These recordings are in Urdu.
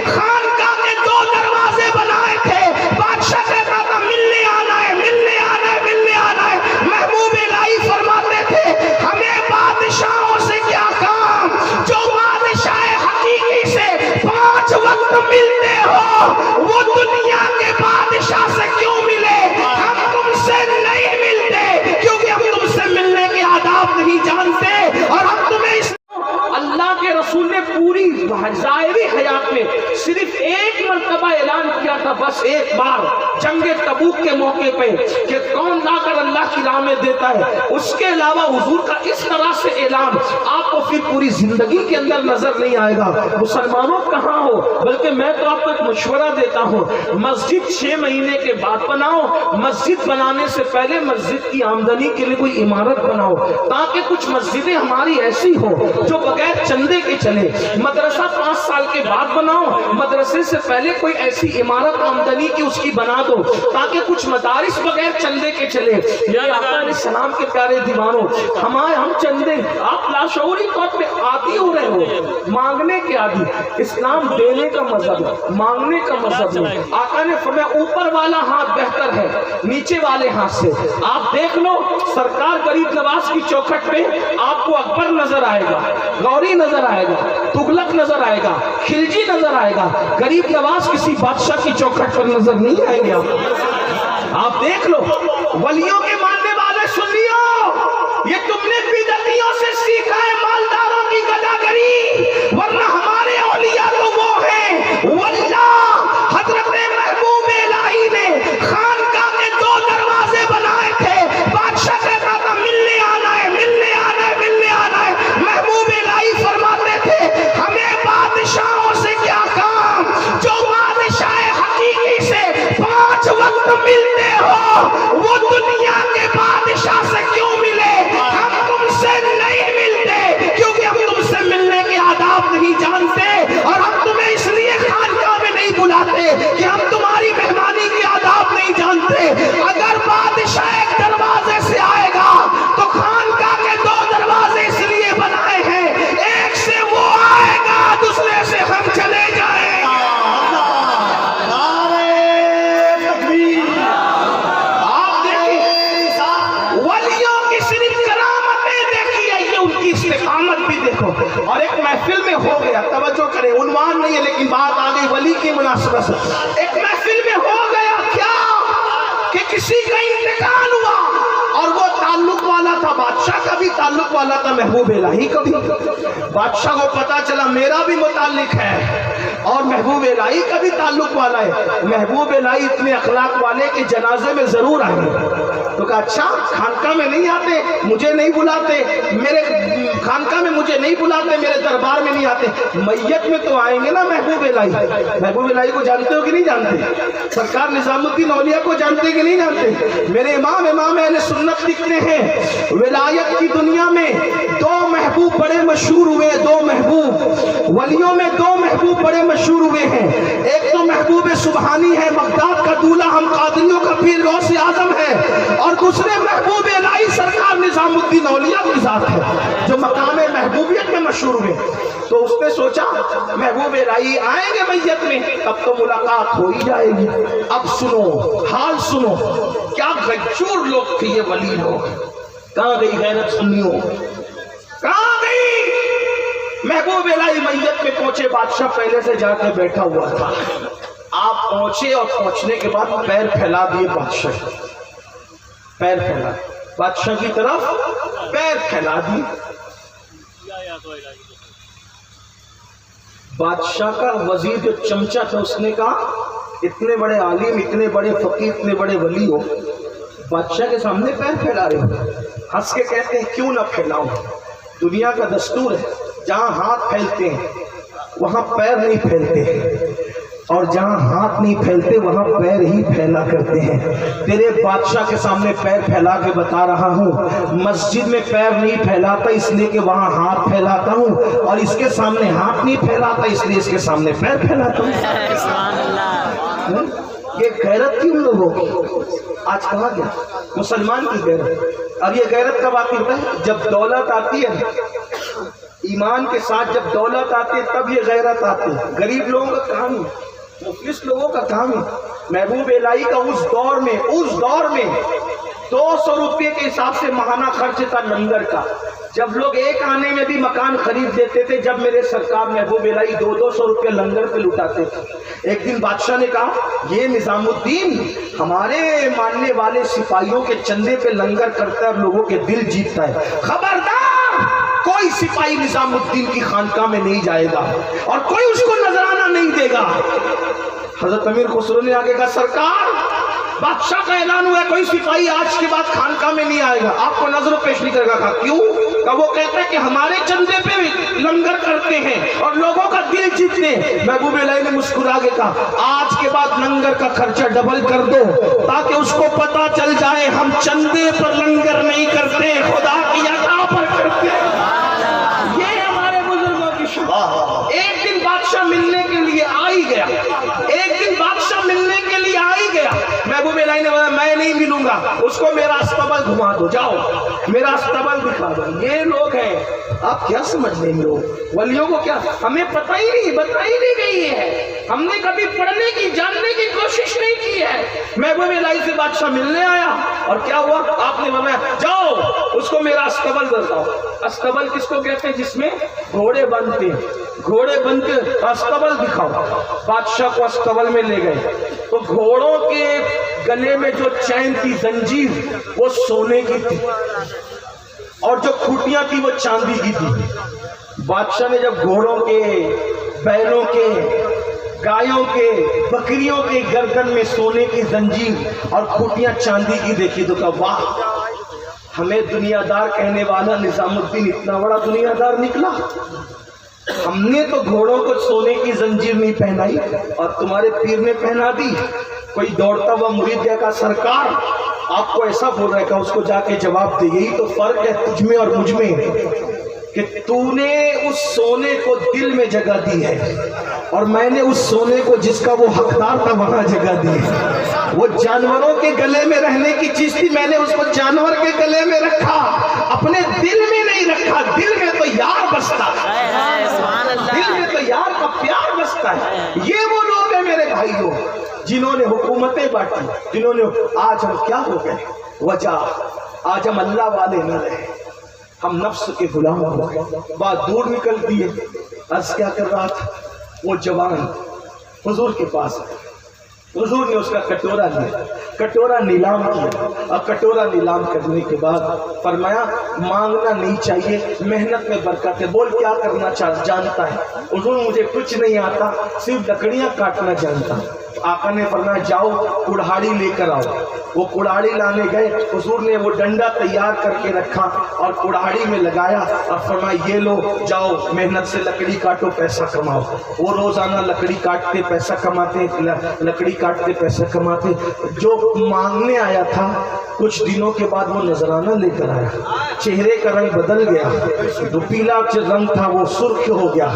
خانقاہ کے 2 دروازے بنائے تھے، بادشاہ کہتا تھا ملنے آنا ہے، ملنے آنا ہے، ملنے آنا ہے۔ محبوب الہی فرماتے تھے ہمیں بادشاہوں سے کیا کام، جو بادشاہ حقیقی سے 5 وقت ملتے ہو وہ دنیا کے بادشاہ سے کیوں ملے؟ ہم تم سے نہیں ملتے کیونکہ ہم تم سے ملنے کے آداب نہیں جانتے، اور ہم تمہیں اس اللہ کے رسول نے پوری ظاہری حیات میں صرف 1 مرتبہ اعلان کیا تھا، بس ایک بار جنگ تبوک کے موقع پہ، کہ کون لا کر اللہ کی راہ میں دیتا ہے۔ اس کے علاوہ حضور کا اس طرح سے اعلان آپ کو پھر پوری زندگی کے اندر نظر نہیں آئے گا۔ مسلمانوں کہاں ہو، بلکہ میں تو آپ کو ایک مشورہ دیتا ہوں، مسجد 6 مہینے کے بعد بناؤ، مسجد بنانے سے پہلے مسجد کی آمدنی کے لیے کوئی عمارت بناؤ، تاکہ کچھ مسجدیں ہماری ایسی ہو جو بغیر چندے کے چلے۔ مدرسہ 5 سال کے بعد بناؤ، مدرسے سے پہلے کوئی ایسی عمارت آمدنی کی اس کی بنا دو، تاکہ کچھ مدارس بغیر چندے کے چلے۔ یا آقا علیہ السلام کے پیارے دیوانوں، ہم چندے، آپ لاشعوری طور پہ عادی ہو رہے ہو، مانگنے کے عادی۔ اسلام دینے کا مذہب ہے، مانگنے کا مذہب ہے۔ آقا نے فرمایا اوپر والا ہاتھ بہتر ہے نیچے والے ہاتھ سے۔ آپ دیکھ لو سرکار غریب نواز کی چوکھٹ پہ آپ کو اکبر نظر آئے گا، غوری نظر آئے گا، تغلق نظر آئے گا، خلجی نظر آئے گا، غریب نواز کسی بادشاہ کی چوکھٹ پر نظر نہیں آئیں گے۔ آپ دیکھ لو ولیوں کے ماننے والے سن لیو، یہ تم نے بدعتیوں سے سیکھا ہے مالداروں کی گداگری، ورنہ ہمارے اولیاء تو وہ ہیں۔ واللہ حضرت محبوب الہی نے خانقاہ کے 2 دروازے بنائے تھے، بادشاہ کہتا تھا ملنے آنا ہے، ملنے آنا ہے، ملنے آنا ہے۔ محبوب الہی فرماتے تھے ہمیں بادشاہوں سے کیا کام، جو بادشاہ حقیقی سے 5 وقت ملتے ہو وہ دنیا کے بادشاہ سے کیوں ملے؟ ہم تم سے نہیں ملتے کیونکہ ہم تم سے ملنے کے آداب نہیں جانتے، اور ہم تمہیں اس لیے خانقاہ میں نہیں بلاتے کہ ہم تمہاری مہمانی کے آداب نہیں جانتے۔ اگر بادشاہ ایک دروازے سے آئے گا تو خانقاہ کے 2 دروازے اس لیے بنائے ہیں، ایک سے وہ آئے گا، دوسرے سے ہم چلے جائیں گے۔ آپ دیکھیں ولیوں کی صرف کرامتیں دیکھیے، یہ ان کی استقامت بھی دیکھو۔ اور ایک محفل میں ہو گیا، توجہ کریں، عنوان نہیں ہے لیکن بات آ گئی ولی کی مناسبت سے، ایک محفل میں ہو گیا کیا کہ کسی کا انتقال ہوا، اور وہ تعلق والا تھا، بادشاہ کا بھی تعلق والا تھا، محبوب الہی کا بھی۔ بادشاہ کو پتا چلا میرا بھی متعلق ہے اور محبوب الہی کا بھی تعلق والا ہے۔ محبوب الہی اتنے اخلاق والے کہ جنازے میں ضرور آئیں گے۔ تو کہا اچھا خانقاہ میں نہیں آتے، مجھے نہیں بلاتے، میرے خانقاہ میں مجھے نہیں بلاتے، میرے دربار میں نہیں آتے، میت میں تو آئیں گے نا محبوب الہی۔ محبوب الہی کو جانتے ہو کہ نہیں جانتے؟ سرکار نظام الدین اولیاء کو جانتے کہ نہیں جانتے؟ میرے امام اہل سنت لکھتے ہیں ولایت کی دنیا میں 2 محبوب بڑے مشہور ہوئے، 2 محبوب ولیوں میں 2 محبوب بڑے مشہور ہوئے ہیں۔ ایک تو محبوب سبحانی ہے، بغداد کا دولہ، ہم قادریوں کا پیر غوث اعظم ہے، اور دوسرے محبوب الہی سرکار نظام الدین اولیاء کی ذات ہے جو مقام محبوبیت میں مشہور ہوئے۔ تو اس نے سوچا محبوب الہی آئیں گے میت میں، اب تو ملاقات ہو ہی جائے گی۔ اب سنو حال سنو، کیا غجور لوگ تھے یہ ولی لوگ، کہاں گئی غیرت سنیوں، کہاں گئی؟ محبوب الہی میت میں پہنچے، بادشاہ پہلے سے جا کے بیٹھا ہوا تھا۔ آپ پہنچے اور پہنچنے کے بعد پیر پھیلا دیے، بادشاہ پیر پھیلا، بادشاہ کی طرف پیر پھیلا دیے۔ بادشاہ کا وزیر جو چمچہ تھا اس نے کہا اتنے بڑے عالم، اتنے بڑے فقیر، اتنے بڑے ولی ہو، بادشاہ کے سامنے پیر پھیلا رہے ہو؟ ہنس کے کہتے ہیں کیوں نہ پھیلاؤں، دنیا کا دستور ہے جہاں ہاتھ پھیلتے ہیں وہاں پیر نہیں پھیلتے، اور جہاں ہاتھ نہیں پھیلتے وہاں پیر ہی پھیلا کرتے ہیں۔ تیرے بادشاہ کے سامنے پیر پھیلا کے بتا رہا ہوں، مسجد میں پیر نہیں پھیلاتا اس لیے کہ وہاں ہاتھ پھیلاتا ہوں، اور اس کے سامنے ہاتھ نہیں پھیلاتا اس لیے اس کے سامنے پیر پھیلاتا ہوں۔ یہ غیرت کی ان لوگوں کی آج کہاں گیا؟ مسلمان کی غیرت۔ اور یہ غیرت کب آتی ہے؟ جب دولت آتی ہے، ایمان کے ساتھ جب دولت آتی ہے تب یہ غیرت آتی ہے۔ غریب لوگوں کا کام ہے، مفلس لوگوں کا کام ہے۔ محبوب الہی کا اس دور میں 200 روپے کے حساب سے ماہانہ خرچ تھا لنگر کا، جب لوگ ایک آنے میں بھی مکان خرید دیتے تھے، جب میرے سرکار محبوب الہی 200 روپے لنگر پہ لٹاتے تھے۔ ایک دن بادشاہ نے کہا یہ نظام الدین ہمارے ماننے والے سپاہیوں کے چندے پہ لنگر کرتا ہے اور لوگوں کے دل جیتتا ہے، خبردار کوئی سپاہی نظام الدین کی خانقاہ میں نہیں جائے گا اور کوئی اس کو نذرانہ نہیں دے گا۔ حضرت امیر خسرو نے آگے کہا سرکار بادشاہ کا اعلان ہوا ہے کوئی سپاہی آج کے بعد خانقاہ میں نہیں آئے گا، آپ کو نظر و پیش نہیں کرے گا۔ کہا کیوں؟ کہ وہ کہتے ہیں کہ ہمارے چندے پہ لنگر کرتے ہیں اور لوگوں کا دل جیتتے ہیں۔ محبوب الہی نے مسکرا کے کہا آج کے بعد لنگر کا خرچہ ڈبل کر دو تاکہ اس کو پتا چل جائے ہم چندے پر لنگر نہیں کرتے، خدا کی عطا پر کرتے ہیں۔ یہ ہمارے بزرگوں کی شان۔ ایک دن بادشاہ ملنے کے لیے آ ہی گیا، محبوب الہی نے بولا میں نہیں ملوں گا، اس کو میرا استبل گھما دو، جاؤ میرا استبل دکھا دو۔ یہ لوگ ہیں، آپ کیا سمجھ لیں لوگ ولیوں کو؟ کیا ہمیں پتہ ہی نہیں، بتائی نہیں گئی ہے، ہم نے کبھی پڑھنے کی جاننے کی کوشش نہیں کی ہے۔ محبوب الہی سے بادشاہ ملنے آیا اور کیا ہوا؟ آپ نے فرمایا جاؤ اس کو میرا استبل بتاؤ۔ استبل کس کو کہتے ہیں؟ جس میں گھوڑے بنتے ہیں، گھوڑے بن کے استبل دکھاؤ۔ بادشاہ کو استبل میں لے گئے تو گھوڑوں کے گلے میں جو چین تھی زنجیر وہ سونے کی تھی اور جو کھوٹیاں تھی وہ چاندی کی تھی۔ بادشاہ نے جب گھوڑوں کے، بیلوں کے، گایوں کے، بکریوں کے گردن میں سونے کی زنجیر اور کھوٹیاں چاندی کی دیکھی تو کہا واہ، ہمیں دنیا دار کہنے والا نظام الدین اتنا بڑا دنیا دار نکلا۔ ہم نے تو گھوڑوں کو سونے کی زنجیر نہیں پہنائی اور تمہارے پیر نے پہنا دی۔ کوئی دوڑتا ہوا مرید گیا کہا سرکار آپ کو ایسا بول رہا ہے، کہ اس کو جا کے جواب دے یہی تو فرق ہے تجھ میں اور مجھ میں کہ تو نے اس سونے کو دل میں جگہ دی ہے اور میں نے اس سونے کو جس کا وہ حقدار تھا وہاں جگہ دی ہے۔ وہ جانوروں کے گلے میں رہنے کی چیز تھی، میں نے اس کو جانور کے گلے میں رکھا، اپنے دل میں نہیں رکھا۔ دل میں تو یار بستا ہے، دل میں تو یار کا پیار بستا ہے۔ یہ وہ لوگ ہیں میرے بھائیوں جنہوں نے حکومتیں بانٹی، جنہوں نے آج ہم کیا ہو گئے؟ وجہ آج ہم اللہ والے نہ رہے، ہم نفس کے غلام ہو گئے۔ بات دور نکلتی ہے۔ عرض کیا کر رہا تھا؟ وہ جوان حضور کے پاس ہے، حضور نے اس کا کٹورا لیا، کٹورا نیلام کیا اور کٹورا نیلام کرنے کے بعد فرمایا مانگنا نہیں چاہیے، محنت میں برکت ہے۔ بول کیا کرنا جانتا ہے؟ حضور مجھے کچھ نہیں آتا، صرف لکڑیاں کاٹنا جانتا ہوں۔ آقا نے فرمایا جاؤ کڑھاڑی لے کر آؤ۔ وہ کڑھاڑی لانے گئے، حضور نے وہ ڈنڈا تیار کر کے رکھا اور کڑھاڑی میں لگایا اور فرمایا یہ لو جاؤ محنت سے لکڑی کاٹو پیسہ کماؤ۔ وہ روزانہ لکڑی کاٹتے پیسہ کماتے، لکڑی کاٹتے پیسہ کماتے۔ جو مانگنے آیا تھا کچھ دنوں کے بعد وہ نذرانہ لے کر آیا، چہرے کا رنگ بدل گیا، جو پیلا رنگ تھا وہ سرخ ہو گیا،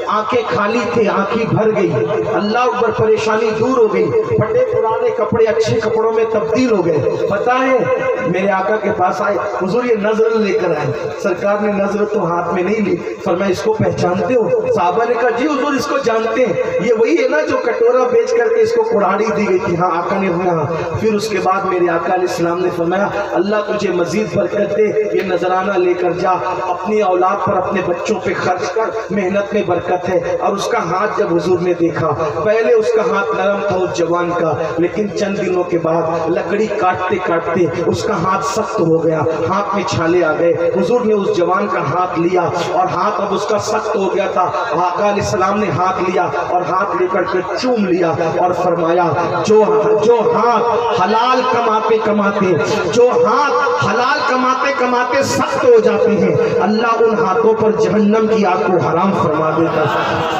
آنکھیں خالی تھے آنکھیں بھر گئی، اللہ اکبر، پریشانی دور ہو گئی، پھٹے پرانے کپڑے اچھے کپڑوں میں تبدیل ہو گئے۔ پتہ ہے میرے آقا کے پاس آئے، حضور یہ نظر لے کر آئے۔ سرکار نے نظر تو ہاتھ میں نہیں لی، فرمایا اس کو پہچانتے ہو؟ صحابہ نے کہا جی حضور اس کو جانتے ہیں، یہ وہی ہے نا جو کٹورا بیچ کر کے اس کو کڑھاڑی دی گئی تھی۔ ہاں آقا نے فرمایا۔ پھر اس کے بعد میرے آقا علیہ السلام نے فرمایا اللہ تجھے مزید برکت دے، یہ نذرانہ لے کر جا، اپنی اولاد پر اپنے بچوں پہ خرچ کر، محنت میں برکت ہے۔ اور اس کا ہاتھ جب حضور نے دیکھا، پہلے اس کا ہاتھ نرم تھا اس جوان کا، لیکن چند دنوں کے بعد لکڑی کاٹتے کاٹتے اس کا ہاتھ سخت ہو گیا، ہاتھ میں چھالے آ گئے۔ حضور نے اس جوان کا ہاتھ لیا اور ہاتھ اب اس کا سخت ہو گیا تھا۔ آقا علیہ السلام نے ہاتھ لیا اور ہاتھ لے کر کے چوم لیا اور فرمایا جو ہاتھ حلال کماتے کماتے، جو ہاتھ حلال کماتے کماتے سخت ہو جاتے ہیں، اللہ ان ہاتھوں پر جہنم کی آگ کو حرام فرما دیتا ہے۔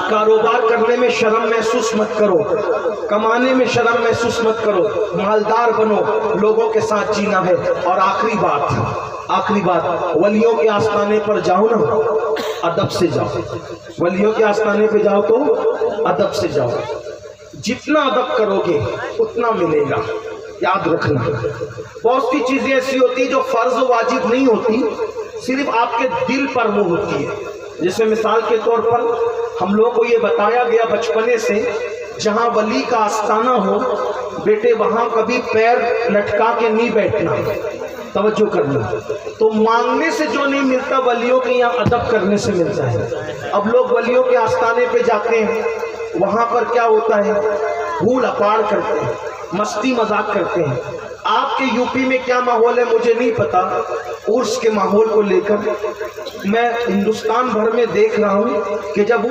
کاروبار کرنے میں شرم محسوس مت کرو، کمانے میں شرم محسوس مت کرو، مالدار بنو، لوگوں کے ساتھ جینا ہے۔ اور آخری بات ولیوں کے آستانے پر جاؤ نا، ادب سے جاؤ۔ ولیوں کے آستانے پہ جاؤ تو ادب سے جاؤ، جتنا ادب کرو گے اتنا ملے گا۔ یاد رکھنا بہت سی چیزیں ایسی ہوتی جو فرض و واجب نہیں ہوتی، صرف آپ کے دل پر وہ ہوتی ہے. جیسے مثال کے طور پر ہم لوگوں کو یہ بتایا گیا بچپنے سے جہاں ولی کا آستانہ ہو بیٹے وہاں کبھی پیر لٹکا کے نہیں بیٹھنا، توجہ کرنا. تو مانگنے سے جو نہیں ملتا ولیوں کے یہاں ادب کرنے سے ملتا ہے. اب لوگ ولیوں کے آستانے پہ جاتے ہیں، وہاں پر کیا ہوتا ہے، بھول اپاڑ کرتے ہیں، مستی مذاق کرتے ہیں. آپ کے یو پی میں کیا ماحول ہے مجھے نہیں پتا، عرس کے ماحول کو لے کر میں ہندوستان بھر میں دیکھ رہا ہوں کہ جب